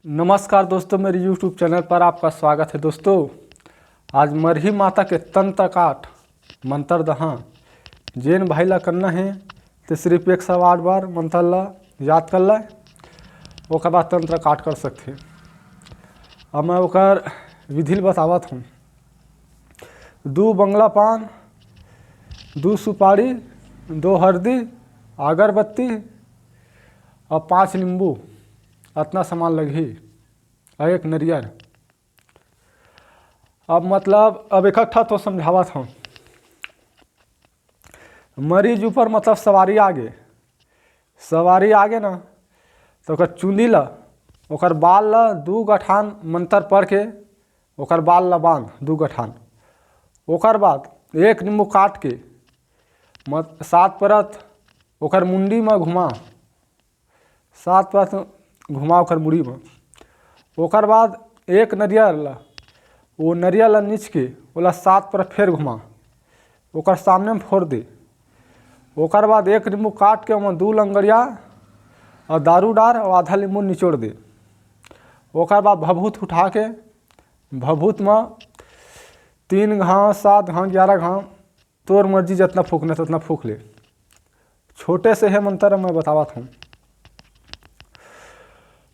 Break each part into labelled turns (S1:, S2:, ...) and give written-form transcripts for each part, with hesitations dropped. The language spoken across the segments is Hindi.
S1: नमस्कार दोस्तों, मेरे YouTube चैनल पर आपका स्वागत है। दोस्तों, आज मरही माता के तंत्र काट मंत्र दहा जेन भाई ला करना है तो सिर्फ 108 बार मंत्र ला याद कर ला, ओकर बाद तंत्र काट कर सकते। अब मैं ओकर विधि बतावत हूँ। 2 बंगला पान, 2 सुपारी, 2 हल्दी, अगरबत्ती और 5 नींबू, इतना सामान लगी और 1 नरियर। अब इकट्ठा तो समझावत हूँ। मरीज ऊपर मतलब सवारी आगे ना, तो ओकर चुनी ला, ओकर बाल ला 2 गठान मंत्र पढ़ के ओकर बाल ला बांध 2 गठान। ओकर बाद 1 नींबू काट के 7 परत ओकर मुंडी में घुमा, 7 परत घुमा ओकर मुड़ी में। ओकर बाद 1 नरियल ला, वो नरियल ला नीच के ओला 7 परत फिर घुमा, ओकर सामने में फोड़ दे। ओकर बाद 1 नींबू काट के ओमें 2 लंगड़िया और दारू डार और आधा नींबू निचोड़ दे। ओकर बाद भभूत उठा के भभूत में 3 घाव, 7 घाव, 11 घाव, तोर मर्जी जितना फूकना है उतना फूक ले। छोटे से है मंत्र मैं बतावत हूँ।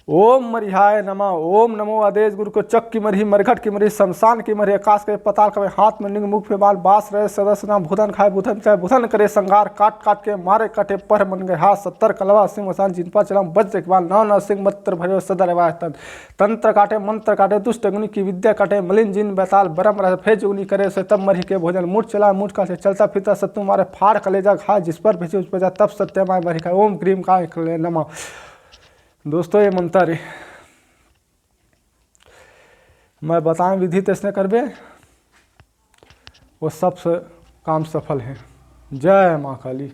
S1: ओम मरिहाय नमः, ओम नमो आदेश गुरु को चक की मरही, मरघट की मरही, शमशान की मरही, आकाश के पताल कवे, हाथ में निंग, मुख पे बाल, बास रहे सदस्य नाम, भूतन खाए भूतन चाहे, भूतन करे संगार, काट काट के मारे काटे पर मन गए हाथ, 70 कलवा सिंह मसान जिनपा चला वज्र इकबाल, नौ सिंह मत्र भरे सदर वायतन, तंत्र काटे मंत्र काटे, दुष्ट अग्नि की विद्या काटे, मलिन जिन बैताल बरम रहे, फेज उगनी करे से तब मरही के भोजन, मुठ चला मुठ का से चलता फिरता सत्तू मारे, फाड़ कलेजा खाए, जिस पर भेजे उस पर जा, तब सत्य माय मरही का। ओम क्रीम काय नमः। दोस्तों, ये मंत्र मैं बताएं विधि तैसने करबे, वो सब काम सफल है। जय माँ काली।